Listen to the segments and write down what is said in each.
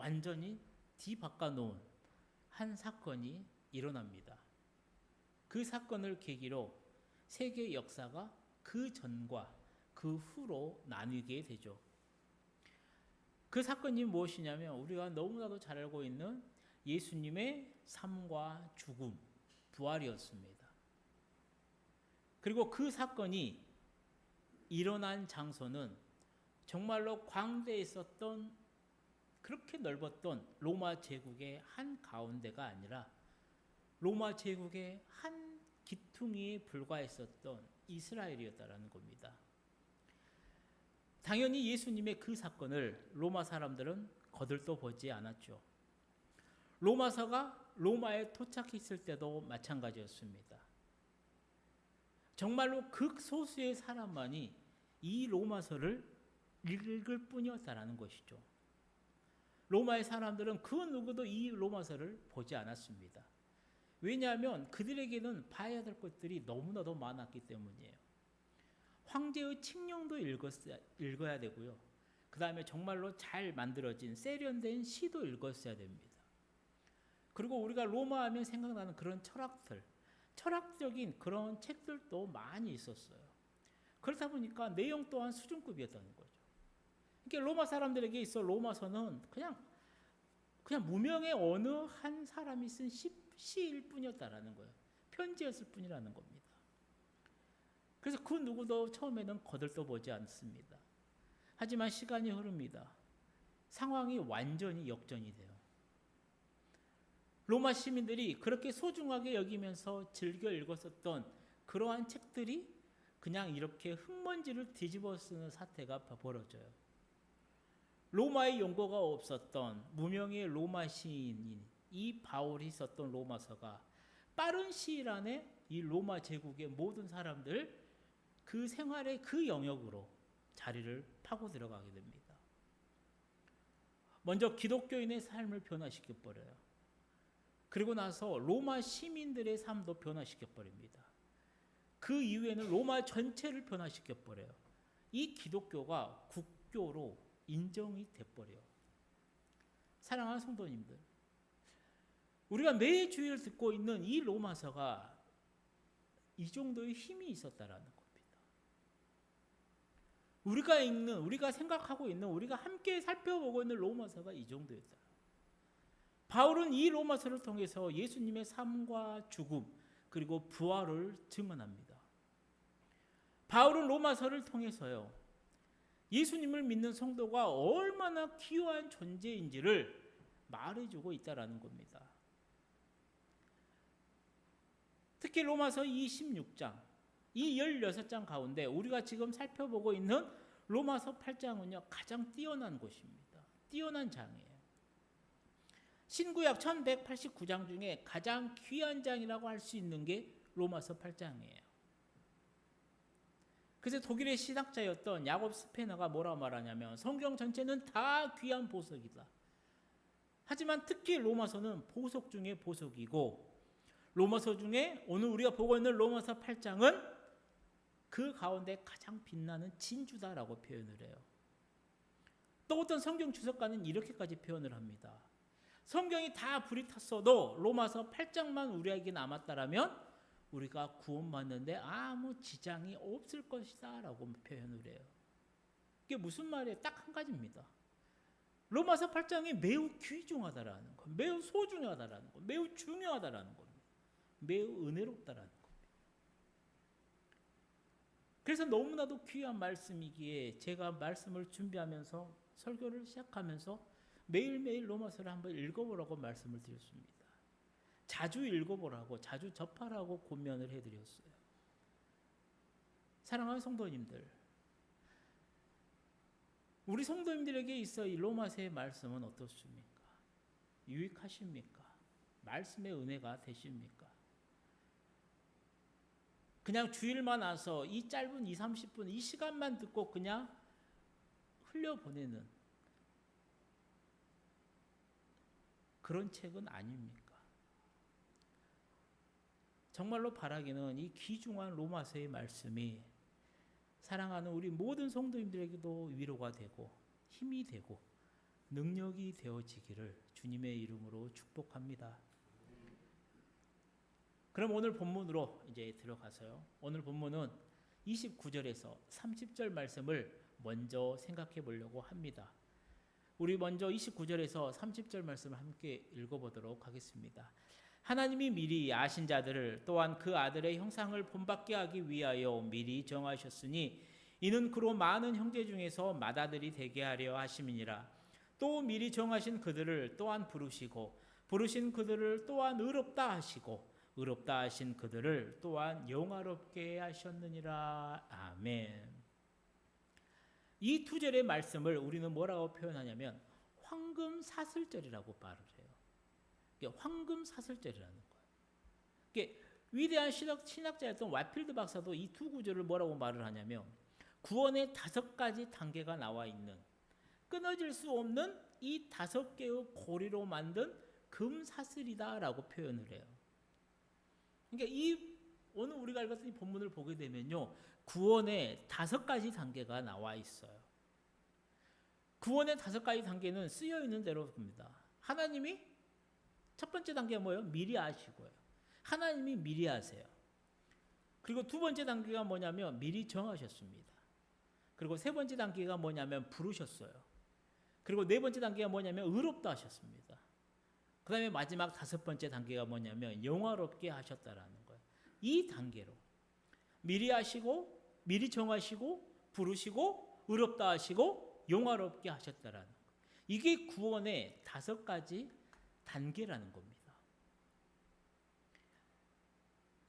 완전히 뒤바꿔놓은 한 사건이 일어납니다. 그 사건을 계기로 세계 역사가 그 전과 그 후로 나뉘게 되죠. 그 사건이 무엇이냐면 우리가 너무나도 잘 알고 있는 예수님의 삶과 죽음, 부활이었습니다. 그리고 그 사건이 일어난 장소는 정말로 광대에 있었던 그렇게 넓었던 로마 제국의 한 가운데가 아니라 로마 제국의 한 기퉁이에 불과했었던 이스라엘이었다라는 겁니다. 당연히 예수님의 그 사건을 로마 사람들은 거들떠 보지 않았죠. 로마서가 로마에 도착했을 때도 마찬가지였습니다. 정말로 극소수의 사람만이 이 로마서를 읽을 뿐이었다라는 것이죠. 로마의 사람들은 그 누구도 이 로마서를 보지 않았습니다. 왜냐하면 그들에게는 봐야 될 것들이 너무나도 많았기 때문이에요. 황제의 칙령도 읽어야 되고요. 그 다음에 정말로 잘 만들어진 세련된 시도 읽었어야 됩니다. 그리고 우리가 로마 하면 생각나는 그런 철학적인 그런 책들도 많이 있었어요. 그렇다 보니까 내용 또한 수준급이었다는 거죠. 그러니까 로마 사람들에게 있어 로마서는 그냥 무명의 어느 한 사람이 쓴 시일 뿐이었다라는 거예요. 편지였을 뿐이라는 겁니다. 그래서 그 누구도 처음에는 거들떠보지 않습니다. 하지만 시간이 흐릅니다. 상황이 완전히 역전이 돼요. 로마 시민들이 그렇게 소중하게 여기면서 즐겨 읽었었던 그러한 책들이 그냥 이렇게 흙먼지를 뒤집어 쓰는 사태가 벌어져요. 로마의 연고가 없었던 무명의 로마 시인인 이 바울이 썼던 로마서가 빠른 시일 안에 이 로마 제국의 모든 사람들 그 생활의 그 영역으로 자리를 파고 들어가게 됩니다. 먼저 기독교인의 삶을 변화시켜 버려요. 그리고 나서 로마 시민들의 삶도 변화시켜 버립니다. 그 이후에는 로마 전체를 변화시켜 버려요. 이 기독교가 국교로 인정이 돼 버려요. 사랑하는 성도님들, 우리가 매주일 듣고 있는 이 로마서가 이 정도의 힘이 있었다라는 겁니다. 우리가 읽는, 우리가 생각하고 있는, 우리가 함께 살펴보고 있는 로마서가 이 정도였다. 바울은 이 로마서를 통해서 예수님의 삶과 죽음 그리고 부활을 증언합니다. 바울은 로마서를 통해서요, 예수님을 믿는 성도가 얼마나 귀한 존재인지를 말해주고 있다는 겁니다. 특히 로마서 26장, 이 16장 가운데 우리가 지금 살펴보고 있는 로마서 8장은요, 가장 뛰어난 곳입니다. 뛰어난 장이에요. 신구약 1189장 중에 가장 귀한 장이라고 할 수 있는 게 로마서 8장이에요. 그래서 독일의 신학자였던 야곱 스페너가 뭐라고 말하냐면 성경 전체는 다 귀한 보석이다. 하지만 특히 로마서는 보석 중에 보석이고 로마서 중에 오늘 우리가 보고 있는 로마서 8장은 그 가운데 가장 빛나는 진주다라고 표현을 해요. 또 어떤 성경 주석가는 이렇게까지 표현을 합니다. 성경이 다 불이 탔어도 로마서 8장만 우리에게 남았다라면 우리가 구원받는데 아무 지장이 없을 것이다 라고 표현을 해요. 이게 무슨 말이에요? 딱 한 가지입니다. 로마서 8장이 매우 귀중하다라는 것, 매우 소중하다라는 것, 매우 중요하다라는 겁니다. 매우 은혜롭다라는 겁니다. 그래서 너무나도 귀한 말씀이기에 제가 말씀을 준비하면서 설교를 시작하면서 매일매일 로마서를 한번 읽어보라고 말씀을 드렸습니다. 자주 읽어보라고, 자주 접하라고 권면을 해드렸어요. 사랑하는 성도님들, 우리 성도님들에게 있어 이 로마서의 말씀은 어떻습니까? 유익하십니까? 말씀의 은혜가 되십니까? 그냥 주일만 와서 이 짧은 20, 30분 이 시간만 듣고 그냥 흘려보내는 그런 책은 아닙니까? 정말로 바라기는 이 귀중한 로마서의 말씀이 사랑하는 우리 모든 성도님들에게도 위로가 되고 힘이 되고 능력이 되어지기를 주님의 이름으로 축복합니다. 그럼 오늘 본문으로 이제 들어가서요. 오늘 본문은 29절에서 30절 말씀을 먼저 생각해 보려고 합니다. 우리 먼저 29절에서 30절 말씀을 함께 읽어보도록 하겠습니다. 하나님이 미리 아신 자들을 또한 그 아들의 형상을 본받게 하기 위하여 미리 정하셨으니 이는 그로 많은 형제 중에서 맏아들이 되게 하려 하심이니라. 또 미리 정하신 그들을 또한 부르시고 부르신 그들을 또한 의롭다 하시고 의롭다 하신 그들을 또한 영화롭게 하셨느니라. 아멘. 이 두 절의 말씀을 우리는 뭐라고 표현하냐면 황금사슬절이라고 말을 해요. 이게 황금사슬절이라는 거예요. 이게 위대한 신학자였던 와필드 박사도 이 두 구절을 뭐라고 말을 하냐면 구원의 5가지 단계가 나와 있는 끊어질 수 없는 이 5개의 고리로 만든 금사슬이다라고 표현을 해요. 그러니까 오늘 우리가 읽었던 이 본문을 보게 되면요, 구원의 5가지 단계가 나와 있어요. 구원의 5가지 단계는 쓰여 있는 대로 봅니다. 하나님이 첫 번째 단계가 뭐예요? 미리 아시고요. 하나님이 미리 아세요. 그리고 두 번째 단계가 뭐냐면 미리 정하셨습니다. 그리고 세 번째 단계가 뭐냐면 부르셨어요. 그리고 네 번째 단계가 뭐냐면 의롭다 하셨습니다. 그 다음에 마지막 5번째 단계가 뭐냐면 영화롭게 하셨다라는 거예요. 이 단계로 미리 하시고 미리 정하시고 부르시고 의롭다 하시고 영화롭게 하셨다라는 거예요. 이게 구원의 5가지 단계라는 겁니다.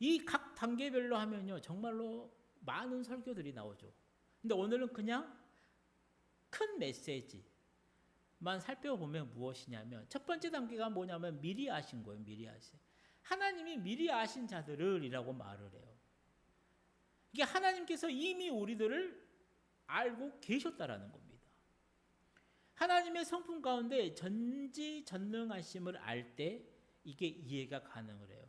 이 각 단계별로 하면요 정말로 많은 설교들이 나오죠. 근데 오늘은 그냥 큰 메시지만 살펴보면 무엇이냐면 첫 번째 단계가 뭐냐면 미리 아신 거예요. 미리 아신. 하나님이 미리 아신 자들을 이라고 말을 해요. 이게 하나님께서 이미 우리들을 알고 계셨다라는 겁니다. 하나님의 성품 가운데 전지전능하심을 알 때 이게 이해가 가능을 해요.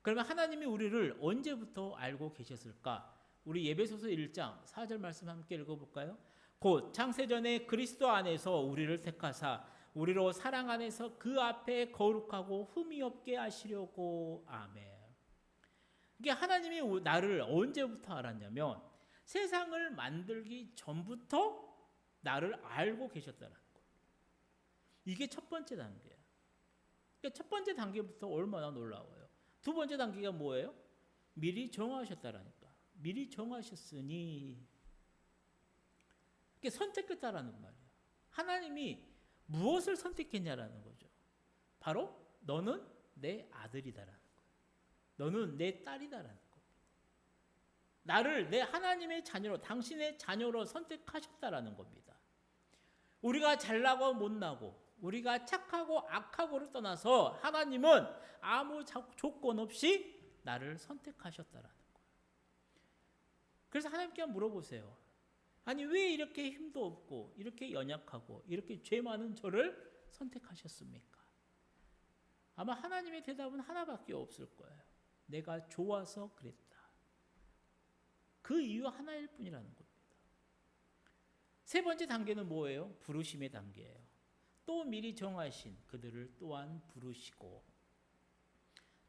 그러면 하나님이 우리를 언제부터 알고 계셨을까? 우리 예배소서 1장 4절 말씀 함께 읽어볼까요? 곧 창세전에 그리스도 안에서 우리를 택하사 우리로 사랑 안에서 그 앞에 거룩하고 흠이 없게 하시려고. 아멘. 이게 하나님이 나를 언제부터 알았냐면 세상을 만들기 전부터 나를 알고 계셨다는 거예요. 이게 첫 번째 단계예요. 그러니까 첫 번째 단계부터 얼마나 놀라워요. 두 번째 단계가 뭐예요? 미리 정하셨다라니까. 미리 정하셨으니 이게 선택했다라는 말이에요. 하나님이 무엇을 선택했냐라는 거죠. 바로 너는 내 아들이다라는 거예요. 너는 내 딸이다라는 겁니다. 나를 내 하나님의 자녀로 당신의 자녀로 선택하셨다라는 겁니다. 우리가 잘나고 못나고 우리가 착하고 악하고를 떠나서 하나님은 아무 조건 없이 나를 선택하셨다라는 거예요. 그래서 하나님께 물어보세요. 아니 왜 이렇게 힘도 없고 이렇게 연약하고 이렇게 죄 많은 저를 선택하셨습니까? 아마 하나님의 대답은 하나밖에 없을 거예요. 내가 좋아서 그랬다. 그 이유 하나일 뿐이라는 겁니다. 세 번째 단계는 뭐예요? 부르심의 단계예요. 또 미리 정하신 그들을 또한 부르시고.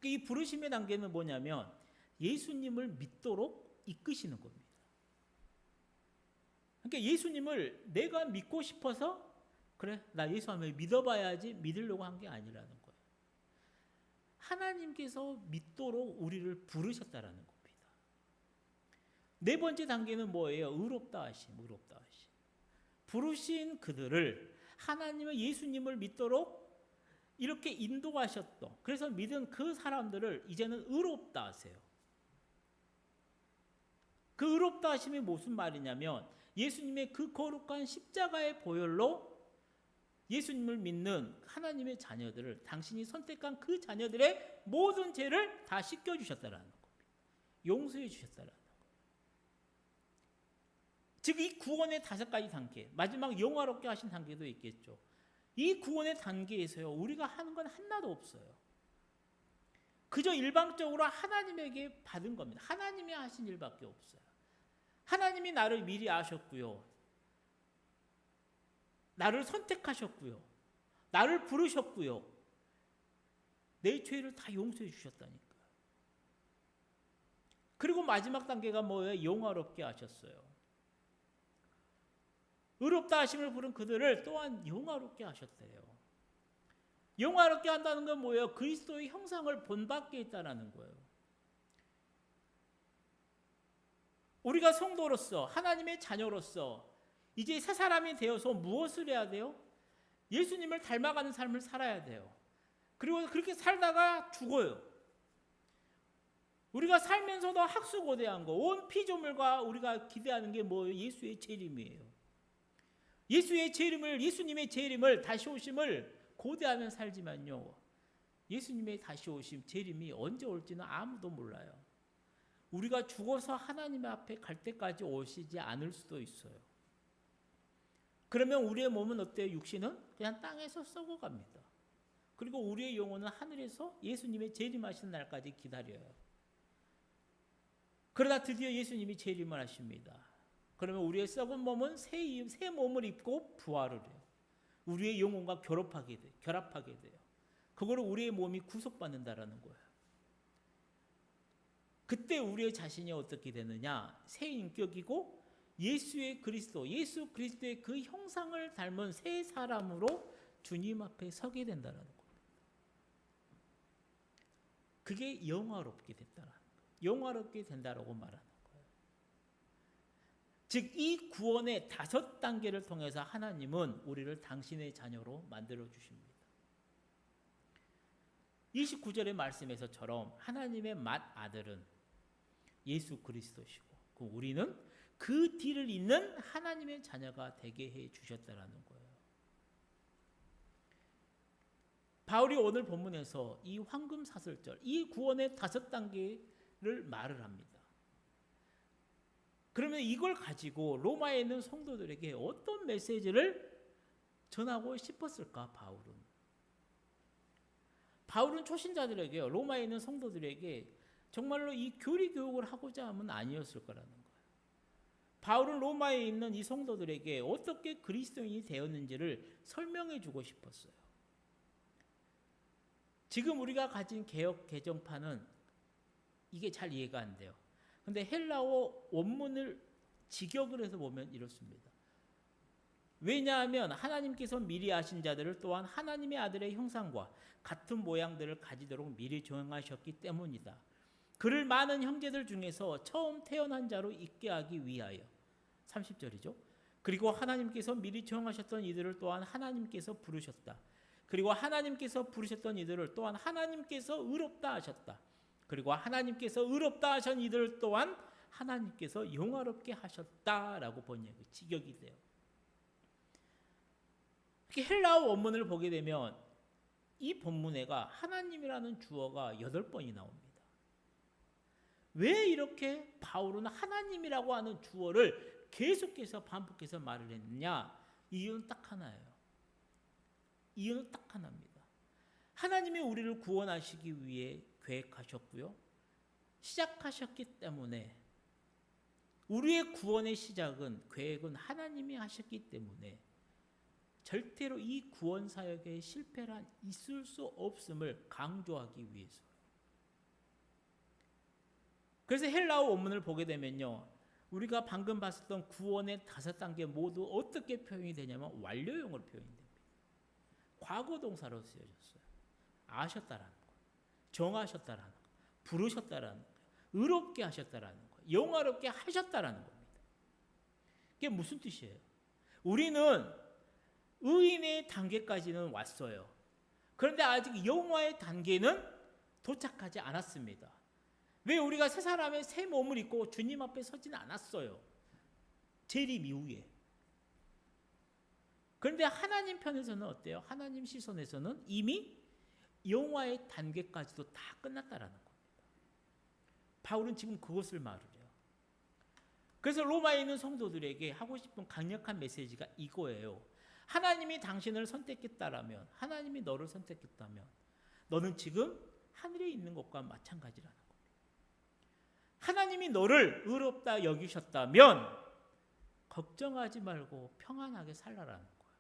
이 부르심의 단계는 뭐냐면 예수님을 믿도록 이끄시는 겁니다. 그러니까 예수님을 내가 믿고 싶어서 그래 나 예수 한번 믿어봐야지 믿으려고 한 게 아니라는 거예요. 하나님께서 믿도록 우리를 부르셨다라는 겁니다. 네 번째 단계는 뭐예요? 의롭다 하심, 의롭다 하심. 부르신 그들을 하나님의 예수님을 믿도록 이렇게 인도하셨던, 그래서 믿은 그 사람들을 이제는 의롭다 하세요. 그 의롭다 하심이 무슨 말이냐면 예수님의 그 거룩한 십자가의 보혈로 예수님을 믿는 하나님의 자녀들을 당신이 선택한 그 자녀들의 모든 죄를 다 씻겨주셨다라는 겁니다. 용서해 주셨다라는 겁니다. 즉 이 구원의 5가지 단계, 마지막 영화롭게 하신 단계도 있겠죠. 이 구원의 단계에서요 우리가 하는 건 하나도 없어요. 그저 일방적으로 하나님에게 받은 겁니다. 하나님이 하신 일밖에 없어요. 하나님이 나를 미리 아셨고요. 나를 선택하셨고요. 나를 부르셨고요. 내 죄를 다 용서해 주셨다니까. 그리고 마지막 단계가 뭐예요? 영화롭게 하셨어요. 의롭다 하심을 부른 그들을 또한 영화롭게 하셨대요. 영화롭게 한다는 건 뭐예요? 그리스도의 형상을 본받게 했다는 거예요. 우리가 성도로서 하나님의 자녀로서 이제 새 사람이 되어서 무엇을 해야 돼요? 예수님을 닮아가는 삶을 살아야 돼요. 그리고 그렇게 살다가 죽어요. 우리가 살면서도 학수고대한 거, 온 피조물과 우리가 기대하는 게 뭐예요? 예수의 재림이에요. 예수의 재림을, 예수님의 재림을, 다시 오심을 고대하며 살지만요, 예수님의 다시 오심, 재림이 언제 올지는 아무도 몰라요. 우리가 죽어서 하나님 앞에 갈 때까지 오시지 않을 수도 있어요. 그러면 우리의 몸은 어때요? 육신은 그냥 땅에서 썩어갑니다. 그리고 우리의 영혼은 하늘에서 예수님의 재림하시는 날까지 기다려요. 그러다 드디어 예수님이 재림을 하십니다. 그러면 우리의 썩은 몸은 새 몸을 입고 부활을 해요. 우리의 영혼과 결합하게 돼요. 그거를 우리의 몸이 구속받는다라는 거예요. 그때 우리의 자신이 어떻게 되느냐? 새 인격이고 예수 그리스도의 그 형상을 닮은 새 사람으로 주님 앞에 서게 된다는 겁니다. 그게 영화롭게 됐다라는 거예요. 영화롭게 된다라고 말하는 거예요. 즉 이 구원의 5단계를 통해서 하나님은 우리를 당신의 자녀로 만들어 주십니다. 29절의 말씀에서처럼 하나님의 맏아들은 예수 그리스도시고 우리는 그 뒤를 잇는 하나님의 자녀가 되게 해 주셨다라는 거예요. 바울이 오늘 본문에서 이 황금 사슬절, 이 구원의 5단계를 말을 합니다. 그러면 이걸 가지고 로마에 있는 성도들에게 어떤 메시지를 전하고 싶었을까? 바울은 초신자들에게, 로마에 있는 성도들에게 정말로 이 교리 교육을 하고자 함은 아니었을 거라는 거예요. 바울은 로마에 있는 이 성도들에게 어떻게 그리스도인이 되었는지를 설명해 주고 싶었어요. 지금 우리가 가진 개역 개정판은 이게 잘 이해가 안 돼요. 근데 헬라어 원문을 직역을 해서 보면 이렇습니다. 왜냐하면 하나님께서 미리 아신 자들을 또한 하나님의 아들의 형상과 같은 모양들을 가지도록 미리 정하셨기 때문이다. 그를 많은 형제들 중에서 처음 태어난 자로 있게 하기 위하여. 30절이죠. 그리고 하나님께서 미리 정하셨던 이들을 또한 하나님께서 부르셨다. 그리고 하나님께서 부르셨던 이들을 또한 하나님께서 의롭다 하셨다. 그리고 하나님께서 의롭다 하신 이들을 또한 하나님께서 영화롭게 하셨다라고 번역이 직역이 돼요. 헬라어 원문을 보게 되면 이 본문에가 하나님이라는 주어가 8번이 나옵니다. 왜 이렇게 바울은 하나님이라고 하는 주어를 계속해서 반복해서 말을 했느냐? 이유는 딱 하나예요. 이유는 딱 하나입니다. 하나님이 우리를 구원하시기 위해 계획하셨고요. 시작하셨기 때문에 우리의 구원의 시작은 계획은 하나님이 하셨기 때문에 절대로 이 구원 사역에 실패란 있을 수 없음을 강조하기 위해서. 그래서 헬라어 원문을 보게 되면요, 우리가 방금 봤었던 구원의 5단계 모두 어떻게 표현이 되냐면 완료형으로 표현이 됩니다. 과거 동사로 쓰여졌어요. 아셨다라는 거, 정하셨다라는 거, 부르셨다라는 거, 의롭게 하셨다라는 거, 영화롭게 하셨다라는 겁니다. 그게 무슨 뜻이에요? 우리는 의인의 단계까지는 왔어요. 그런데 아직 영화의 단계는 도착하지 않았습니다. 왜? 우리가 새 사람의 새 몸을 입고 주님 앞에 서지는 않았어요. 재림 이후에. 그런데 하나님 편에서는 어때요? 하나님 시선에서는 이미 영화의 단계까지도 다 끝났다라는 겁니다. 바울은 지금 그것을 말을 해요. 그래서 로마에 있는 성도들에게 하고 싶은 강력한 메시지가 이거예요. 하나님이 당신을 선택했다라면, 하나님이 너를 선택했다면 너는 지금 하늘에 있는 것과 마찬가지라는 겁니다. 하나님이 너를 의롭다 여기셨다면 걱정하지 말고 평안하게 살라라는 거예요.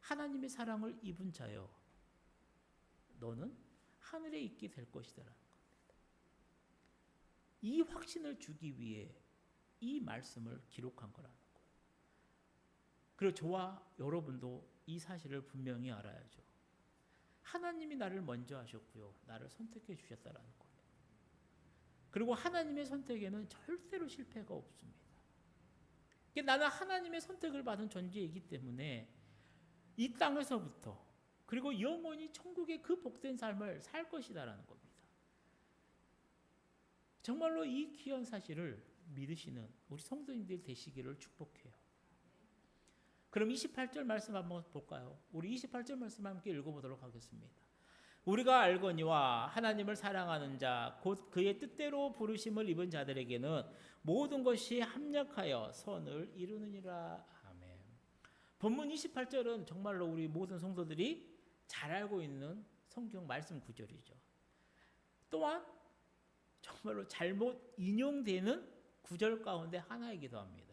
하나님의 사랑을 입은 자여 너는 하늘에 있게 될 것이다라는 겁니다. 이 확신을 주기 위해 이 말씀을 기록한 거라는 거예요. 그리고 저와 여러분도 이 사실을 분명히 알아야죠. 하나님이 나를 먼저 하셨고요. 나를 선택해 주셨다라는 겁니다. 그리고 하나님의 선택에는 절대로 실패가 없습니다. 나는 하나님의 선택을 받은 존재이기 때문에 이 땅에서부터 그리고 영원히 천국의 그 복된 삶을 살 것이다라는 겁니다. 정말로 이 귀한 사실을 믿으시는 우리 성도님들 되시기를 축복해요. 그럼 28절 말씀 한번 볼까요? 우리 28절 말씀 함께 읽어보도록 하겠습니다. 우리가 알거니와 하나님을 사랑하는 자 곧 그의 뜻대로 부르심을 입은 자들에게는 모든 것이 합력하여 선을 이루느니라. 아멘. 본문 28절은 정말로 우리 모든 성도들이 잘 알고 있는 성경 말씀 구절이죠. 또한 정말로 잘못 인용되는 구절 가운데 하나이기도 합니다.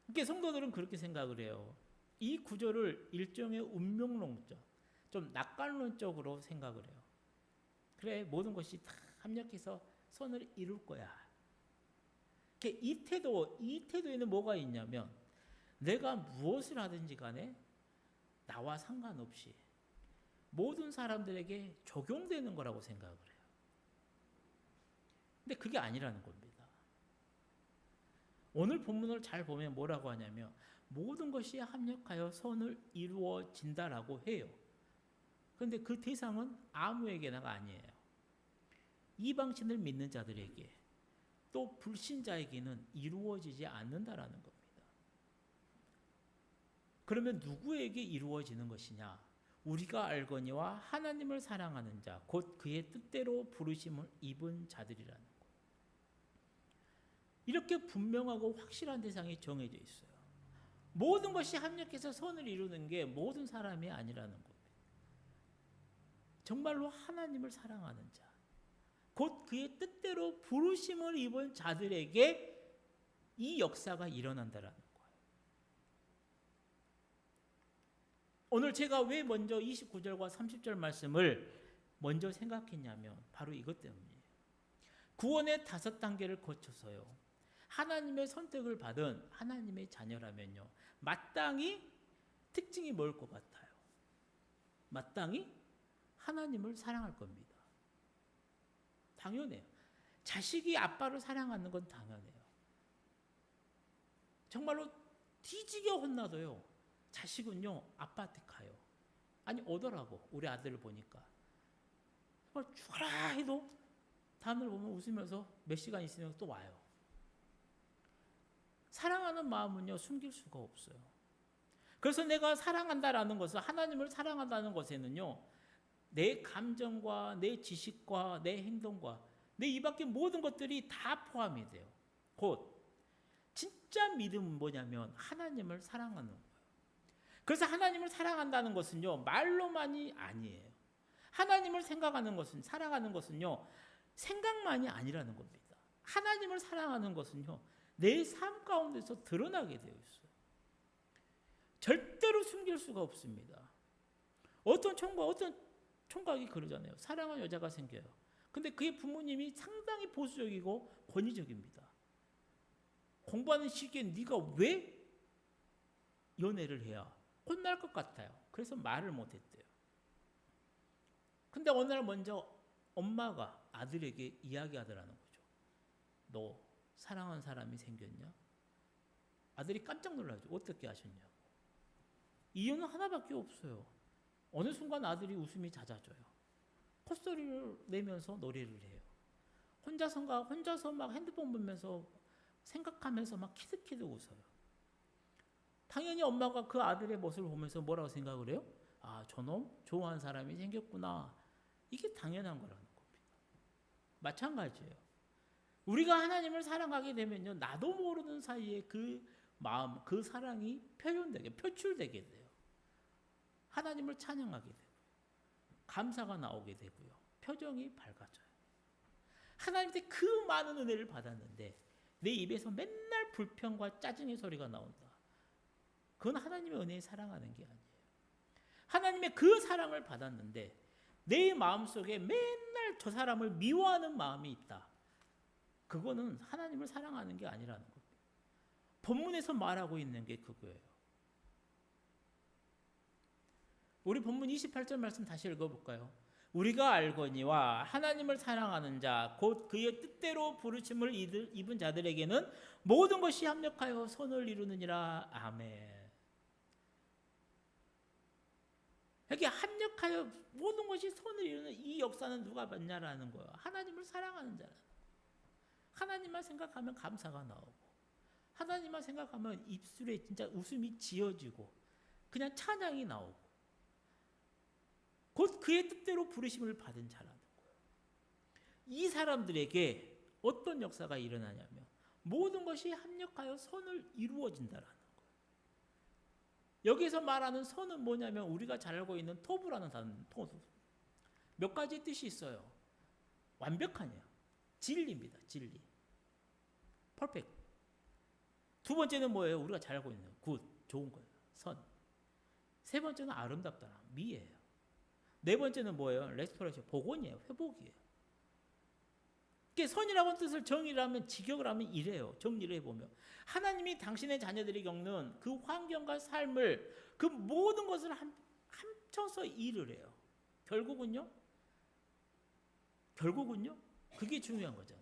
그러니까 성도들은 그렇게 생각을 해요. 이 구절을 일종의 운명론적, 좀 낙관론적으로 생각을 해요. 그래, 모든 것이 다 합력해서 선을 이룰 거야. 이 태도에는 뭐가 있냐면 내가 무엇을 하든지 간에 나와 상관없이 모든 사람들에게 적용되는 거라고 생각을 해요. 근데 그게 아니라는 겁니다. 오늘 본문을 잘 보면 뭐라고 하냐면 모든 것이 합력하여 선을 이루어진다라고 해요. 그런데 그 대상은 아무에게나가 아니에요. 이방신을 믿는 자들에게 또 불신자에게는 이루어지지 않는다라는 겁니다. 그러면 누구에게 이루어지는 것이냐? 우리가 알거니와 하나님을 사랑하는 자, 곧 그의 뜻대로 부르심을 입은 자들이라는 것. 이렇게 분명하고 확실한 대상이 정해져 있어요. 모든 것이 합력해서 선을 이루는 게 모든 사람이 아니라는 겁니다. 정말로 하나님을 사랑하는 자, 곧 그의 뜻대로 부르심을 입은 자들에게 이 역사가 일어난다라는 거예요. 오늘 제가 왜 먼저 29절과 30절 말씀을 먼저 생각했냐면 바로 이것 때문이에요. 구원의 5단계를 거쳐서요. 하나님의 선택을 받은 하나님의 자녀라면요. 마땅히 특징이 뭘 것 같아요? 마땅히 하나님을 사랑할 겁니다. 당연해요. 자식이 아빠를 사랑하는 건 당연해요. 정말로 뒤지게 혼나도요. 자식은요. 아빠한테 가요. 아니 오더라고. 우리 아들을 보니까. 정말 죽어라 해도 다음날 보면 웃으면서 몇 시간 있으면 또 와요. 사랑하는 마음은요. 숨길 수가 없어요. 그래서 내가 사랑한다라는 것은 하나님을 사랑한다는 것에는요. 내 감정과 내 지식과 내 행동과 내 이 밖의 모든 것들이 다 포함이 돼요. 곧 진짜 믿음은 뭐냐면 하나님을 사랑하는 거예요. 그래서 하나님을 사랑한다는 것은요. 말로만이 아니에요. 하나님을 생각하는 것은 사랑하는 것은요. 생각만이 아니라는 겁니다. 하나님을 사랑하는 것은요. 내 삶 가운데서 드러나게 되어 있어요. 절대로 숨길 수가 없습니다. 어떤 총각이 그러잖아요. 사랑하는 여자가 생겨요. 근데 그의 부모님이 상당히 보수적이고 권위적입니다. 공부하는 시기에 네가 왜 연애를 해야 혼날 것 같아요. 그래서 말을 못했대요. 근데 어느 날 먼저 엄마가 아들에게 이야기하더라는 거죠. 너 사랑하는 사람이 생겼냐? 아들이 깜짝 놀라죠. 어떻게 아셨냐고. 이유는 하나밖에 없어요. 어느 순간 아들이 웃음이 잦아져요. 콧소리를 내면서 노래를 해요. 혼자서 막 핸드폰 보면서 생각하면서 막 키득키득 웃어요. 당연히 엄마가 그 아들의 모습을 보면서 뭐라고 생각을 해요? 아, 저놈 좋아하는 사람이 생겼구나. 이게 당연한 거라는 겁니다. 마찬가지예요. 우리가 하나님을 사랑하게 되면요. 나도 모르는 사이에 그 마음, 그 사랑이 표출되게 돼요. 하나님을 찬양하게 되고요. 감사가 나오게 되고요. 표정이 밝아져요. 하나님께 그 많은 은혜를 받았는데 내 입에서 맨날 불평과 짜증의 소리가 나온다. 그건 하나님의 은혜에 사랑하는 게 아니에요. 하나님의 그 사랑을 받았는데 내 마음속에 맨날 저 사람을 미워하는 마음이 있다. 그거는 하나님을 사랑하는 게 아니라는 겁니다. 본문에서 말하고 있는 게 그거예요. 우리 본문 28절 말씀 다시 읽어볼까요? 우리가 알거니와 하나님을 사랑하는 자 곧 그의 뜻대로 부르심을 입은 자들에게는 모든 것이 합력하여 선을 이루느니라. 아멘. 여기 합력하여 모든 것이 선을 이루는 이 역사는 누가 받냐라는 거예요. 하나님을 사랑하는 자라는 거예요. 하나님만 생각하면 감사가 나오고 하나님만 생각하면 입술에 진짜 웃음이 지어지고 그냥 찬양이 나오고 곧 그의 뜻대로 부르심을 받은 자라는 거예요. 이 사람들에게 어떤 역사가 일어나냐면 모든 것이 합력하여 선을 이루어진다라는 거예요. 여기서 말하는 선은 뭐냐면 우리가 잘 알고 있는 토부라는 단어, 몇 가지 뜻이 있어요. 완벽하냐, 진리입니다. 진리, 퍼펙트. 두 번째는 뭐예요? 우리가 잘 알고 있는 굿, 좋은 거예요. 선. 세 번째는 아름답다, 미예요. 네 번째는 뭐예요? 레스토레이션, 복원이에요. 회복이에요. 선이라고 하는 뜻을 정의를 하면 직역을 하면 이래요. 정리를 해보면 하나님이 당신의 자녀들이 겪는 그 환경과 삶을 그 모든 것을 합쳐서 일을 해요. 결국은요 그게 중요한 거잖아.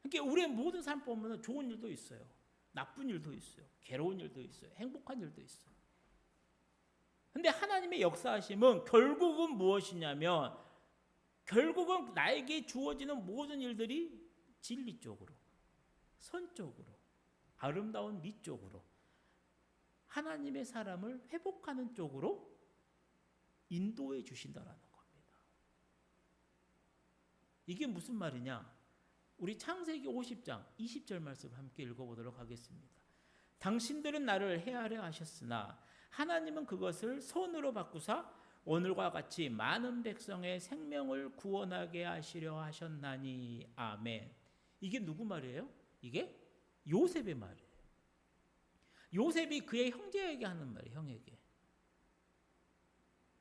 그러니까 우리의 모든 삶 보면 좋은 일도 있어요. 나쁜 일도 있어요. 괴로운 일도 있어요. 행복한 일도 있어요. 근데 하나님의 역사하심은 결국은 무엇이냐면 결국은 나에게 주어지는 모든 일들이 진리 쪽으로, 선 쪽으로, 아름다운 미 쪽으로, 하나님의 사람을 회복하는 쪽으로 인도해 주신다라는 겁니다. 이게 무슨 말이냐? 우리 창세기 50장 20절 말씀 함께 읽어보도록 하겠습니다. 당신들은 나를 해하려 하셨으나 하나님은 그것을 선으로 바꾸사 오늘과 같이 많은 백성의 생명을 구원하게 하시려 하셨나니. 아멘. 이게 누구 말이에요? 이게 요셉의 말이에요. 요셉이 그의 형제에게 하는 말이에요. 형에게.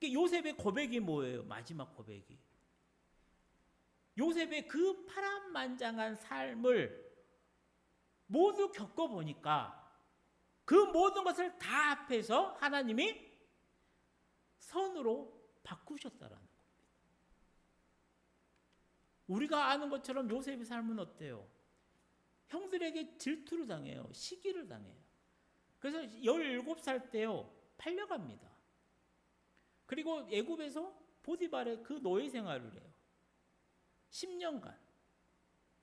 요셉의 고백이 뭐예요? 마지막 고백이. 요셉의 그 파란만장한 삶을 모두 겪어보니까 그 모든 것을 다 합해서 하나님이 선으로 바꾸셨다라는 겁니다. 우리가 아는 것처럼 요셉의 삶은 어때요? 형들에게 질투를 당해요. 시기를 당해요. 그래서 17살 때요 팔려갑니다. 그리고 애굽에서 보디발의 그 노예 생활을 해요. 10년간.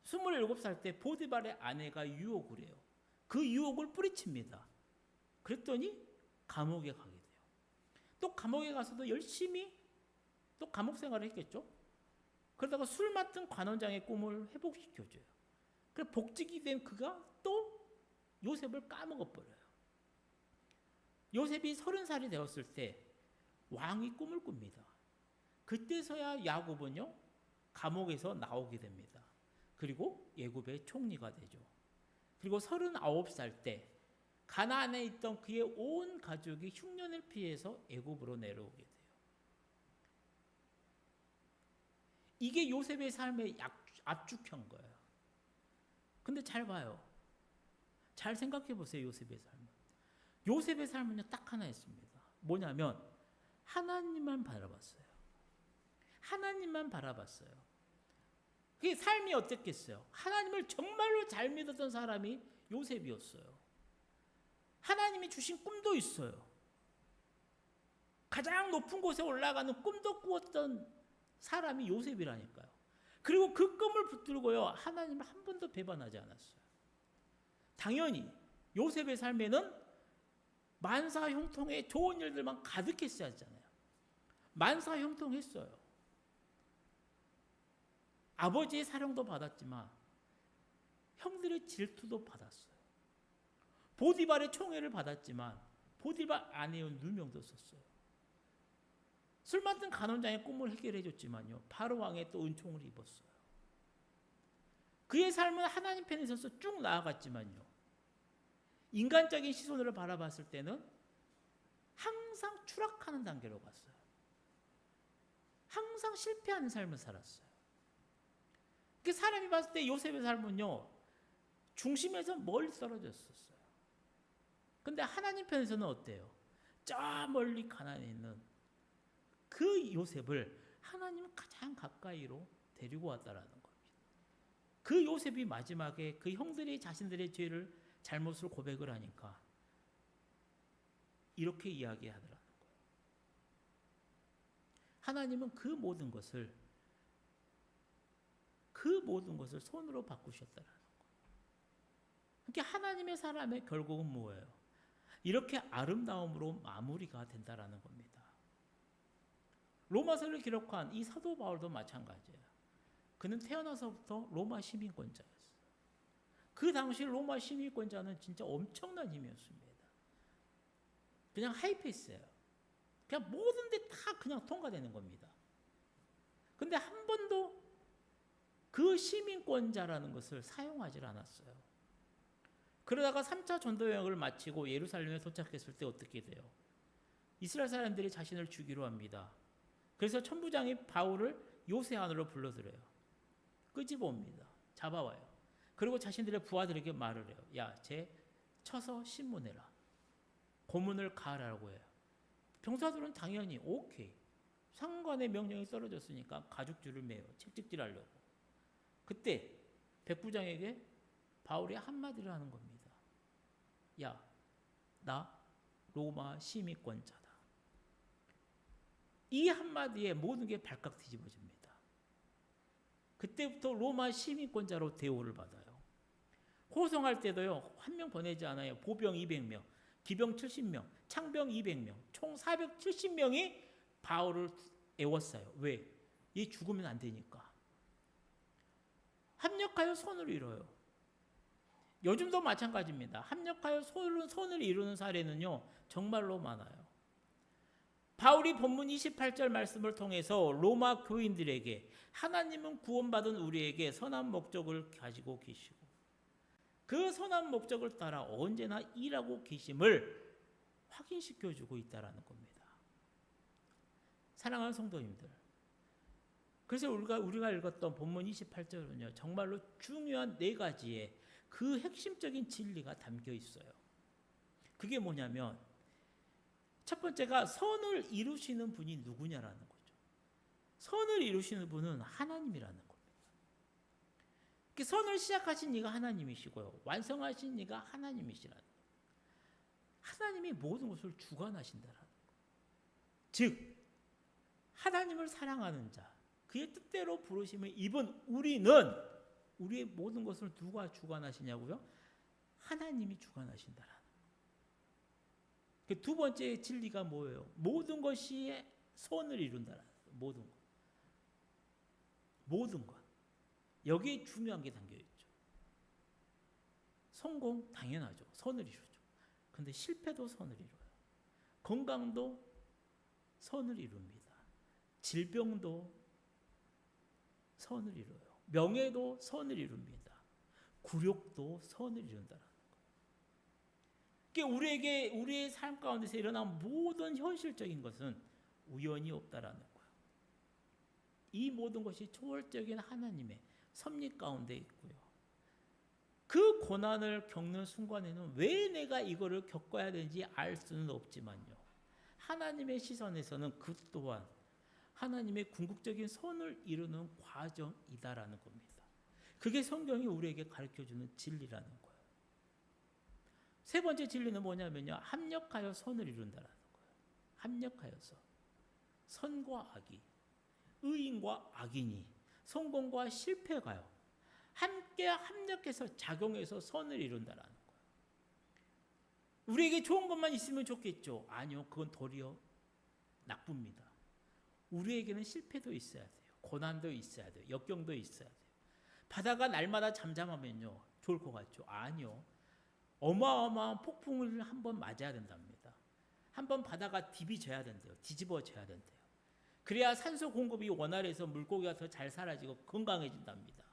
27살 때 보디발의 아내가 유혹을 해요. 그 유혹을 뿌리칩니다. 그랬더니 감옥에 가게 돼요. 또 감옥에 가서도 열심히 또 감옥 생활을 했겠죠. 그러다가 술 맡은 관원장의 꿈을 회복시켜줘요. 그래서 복직이 된 그가 또 요셉을 까먹어버려요. 요셉이 30살이 되었을 때 왕이 꿈을 꿉니다. 그때서야 야곱은요 감옥에서 나오게 됩니다. 그리고 애굽의 총리가 되죠. 그리고 39살 때 가나안에 있던 그의 온 가족이 흉년을 피해서 애굽으로 내려오게 돼요. 이게 요셉의 삶의 압축한 거예요. 근데 잘 봐요. 잘 생각해 보세요. 요셉의 삶은. 요셉의 삶은요 딱 하나였습니다. 뭐냐면 하나님만 바라봤어요. 하나님만 바라봤어요. 그게 삶이 어땠겠어요? 하나님을 정말로 잘 믿었던 사람이 요셉이었어요. 하나님이 주신 꿈도 있어요. 가장 높은 곳에 올라가는 꿈도 꾸었던 사람이 요셉이라니까요. 그리고 그 꿈을 붙들고요 하나님을 한 번도 배반하지 않았어요. 당연히 요셉의 삶에는 만사형통의 좋은 일들만 가득했어야 하잖아요. 만사형통했어요. 아버지의 사랑도 받았지만 형들의 질투도 받았어요. 보디발의 총애를 받았지만 보디발 아내의 누명도 썼어요. 술 맡은 간원장의 꿈을 해결해 줬지만요 바로 왕의 또 은총을 입었어요. 그의 삶은 하나님 편에 서서 쭉 나아갔지만요 인간적인 시선으로 바라봤을 때는 항상 추락하는 단계로 갔어요. 항상 실패하는 삶을 살았어요. 그 사람이 봤을 때 요셉의 삶은요, 중심에서 멀리 떨어졌었어요. 근데 하나님 편에서는 어때요? 저 멀리 가나안에 있는 그 요셉을 하나님은 가장 가까이로 데리고 왔다라는 겁니다. 그 요셉이 마지막에 그 형들이 자신들의 죄를 잘못을 고백을 하니까 이렇게 이야기하더라는 거예요. 하나님은 그 모든 것을 손으로 바꾸셨다라는 거예요. 그러니까 하나님의 사람의 결국은 뭐예요? 이렇게 아름다움으로 마무리가 된다라는 겁니다. 로마서를 기록한 이 사도 바울도 마찬가지예요. 그는 태어나서부터 로마 시민권자였어요. 그 당시 로마 시민권자는 진짜 엄청난 힘이었습니다. 그냥 하이패스예요. 그냥 모든 데 다 그냥 통과되는 겁니다. 근데 한 번도 그 시민권자라는 것을 사용하지 않았어요. 그러다가 3차 전도 여행을 마치고 예루살렘에 도착했을 때 어떻게 돼요? 이스라엘 사람들이 자신을 죽이려 합니다. 그래서 천부장이 바울을 요새 안으로 불러들여요. 끄집어옵니다. 잡아와요. 그리고 자신들의 부하들에게 말을 해요. 야, 쟤 쳐서 신문해라. 고문을 가하라고 해요. 병사들은 당연히 오케이. 상관의 명령이 떨어졌으니까 가죽줄을 매요. 채찍질하려고. 그때 백부장에게 바울이 한마디를 하는 겁니다. 야, 나 로마 시민권자다. 이 한마디에 모든 게 발칵 뒤집어집니다. 그때부터 로마 시민권자로 대우를 받아요. 호송할 때도요, 한 명 보내지 않아요. 보병 200명, 기병 70명, 창병 200명, 총 470명이 바울을 애워싸요. 왜? 얘 죽으면 안 되니까. 합력하여 손을 이뤄요. 요즘도 마찬가지입니다. 합력하여 손을 이루는 사례는요, 정말로 많아요. 바울이 본문 28절 말씀을 통해서 로마 교인들에게 하나님은 구원받은 우리에게 선한 목적을 가지고 계시고 그 선한 목적을 따라 언제나 일하고 계심을 확인시켜주고 있다는 겁니다. 사랑하는 성도님들, 그래서 우리가 읽었던 본문 28절은요, 정말로 중요한 4가지의 그 핵심적인 진리가 담겨 있어요. 그게 뭐냐면 첫 번째가 선을 이루시는 분이 누구냐라는 거죠. 선을 이루시는 분은 하나님이라는 겁니다. 선을 시작하신 이가 하나님이시고요. 완성하신 이가 하나님이시라는 거예요. 하나님이 모든 것을 주관하신다라는 거예요. 즉 하나님을 사랑하는 자, 그의 뜻대로 부르심을 입은 우리는 우리의 모든 것을 누가 주관하시냐고요? 하나님이 주관하신다라는 거예요. 두 번째 진리가 뭐예요? 모든 것이 선을 이룬다라는 거예요. 모든 것. 여기에 중요한 게 담겨있죠. 성공 당연하죠. 선을 이루죠. 근데 실패도 선을 이뤄요. 건강도 선을 이룹니다. 질병도 선을 이뤄요. 명예도 선을 이룹니다. 굴욕도 선을 이룬다는 거예요. 우리에게 우리의 삶 가운데서 일어난 모든 현실적인 것은 우연이 없다라는 거예요. 이 모든 것이 초월적인 하나님의 섭리 가운데 있고요. 그 고난을 겪는 순간에는 왜 내가 이거를 겪어야 되는지 알 수는 없지만요. 하나님의 시선에서는 그 또한 하나님의 궁극적인 선을 이루는 과정이다라는 겁니다. 그게 성경이 우리에게 가르쳐주는 진리라는 거예요. 세 번째 진리는 뭐냐면요. 합력하여 선을 이룬다라는 거예요. 합력하여서. 선과 악이, 의인과 악인이, 성공과 실패가요, 함께 합력해서 작용해서 선을 이룬다라는 거예요. 우리에게 좋은 것만 있으면 좋겠죠. 아니요. 그건 도리어 나쁩니다. 우리에게는 실패도 있어야 돼요. 고난도 있어야 돼요. 역경도 있어야 돼요. 바다가 날마다 잠잠하면요, 좋을 것 같죠. 아니요. 어마어마한 폭풍을 한번 맞아야 된답니다. 한번 바다가 디비져야 된대요. 뒤집어져야 된대요. 그래야 산소 공급이 원활해서 물고기가 더 잘 사라지고 건강해진답니다.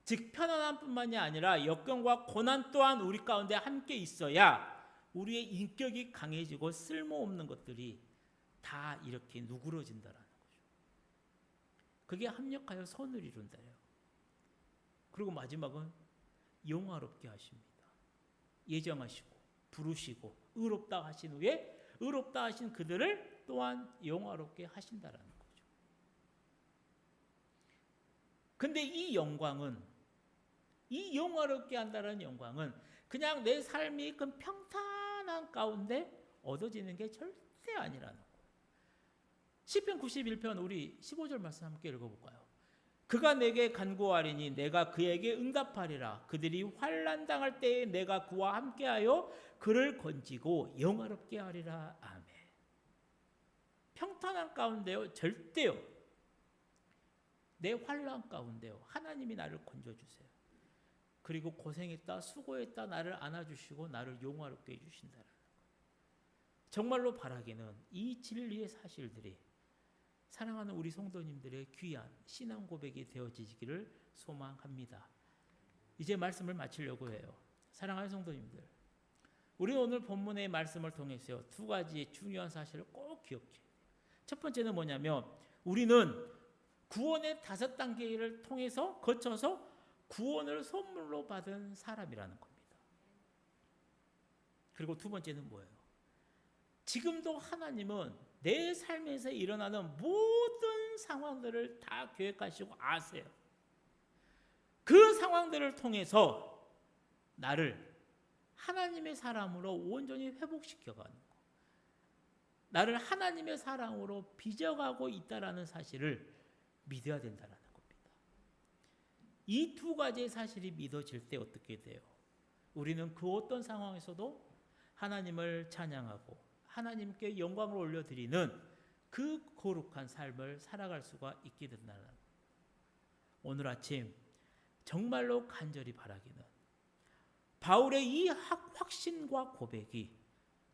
즉 편안함뿐만이 아니라 역경과 고난 또한 우리 가운데 함께 있어야 우리의 인격이 강해지고 쓸모없는 것들이 다 이렇게 누그러진다라는 거죠. 그게 합력하여 선을 이룬다요. 그리고 마지막은 영화롭게 하십니다. 예정하시고 부르시고 의롭다 하신 후에 의롭다 하신 그들을 또한 영화롭게 하신다라는 거죠. 근데 이 영광은, 이 영화롭게 한다는 영광은 그냥 내 삶이 그 평탄한 가운데 얻어지는 게 절대 아니라는 거예요. 시편 91편 우리 15절 말씀 함께 읽어볼까요? 그가 내게 간구하리니 내가 그에게 응답하리라. 그들이 환난 당할 때에 내가 그와 함께하여 그를 건지고 영화롭게 하리라. 아멘. 평탄한 가운데요, 절대요, 내 환난 가운데요, 하나님이 나를 건져주세요. 그리고 고생했다, 수고했다 나를 안아주시고 나를 영화롭게 해주신다는 거예요. 정말로 바라기는 이 진리의 사실들이 사랑하는 우리 성도님들의 귀한 신앙 고백이 되어지기를 소망합니다. 이제 말씀을 마치려고 해요. 사랑하는 성도님들, 우리는 오늘 본문의 말씀을 통해서 두 가지 중요한 사실을 꼭 기억해야 돼요. 첫 번째는 뭐냐면 우리는 구원의 5단계를 통해서 거쳐서 구원을 선물로 받은 사람이라는 겁니다. 그리고 두 번째는 뭐예요? 지금도 하나님은 내 삶에서 일어나는 모든 상황들을 다 계획하시고 아세요. 그 상황들을 통해서 나를 하나님의 사람으로 온전히 회복시켜가는 거, 나를 하나님의 사랑으로 빚어가고 있다라는 사실을 믿어야 된다는 겁니다. 이 두 가지의 사실이 믿어질 때 어떻게 돼요? 우리는 그 어떤 상황에서도 하나님을 찬양하고 하나님께 영광을 올려드리는 그 거룩한 삶을 살아갈 수가 있게 된다는 거예요. 오늘 아침 정말로 간절히 바라기는 바울의 이 확신과 고백이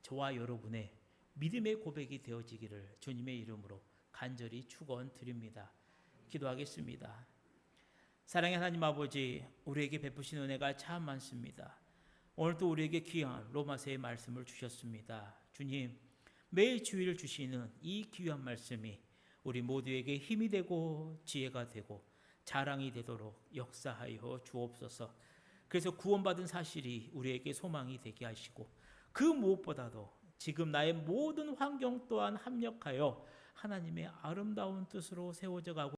저와 여러분의 믿음의 고백이 되어지기를 주님의 이름으로 간절히 축원드립니다. 기도하겠습니다. 사랑의 하나님 아버지, 우리에게 베푸신 은혜가 참 많습니다. 오늘도 우리에게 귀한 로마서의 말씀을 주셨습니다. 주님, 매일 주의를 주시는 이 귀한 말씀이 우리 모두에게 힘이 되고 지혜가 되고 자랑이 되도록 역사하여 주옵소서. 그래서 구원받은 사실이 우리에게 소망이 되게 하시고 그 무엇보다도 지금 나의 모든 환경 또한 합력하여 하나님의 아름다운 뜻으로 세워져 가고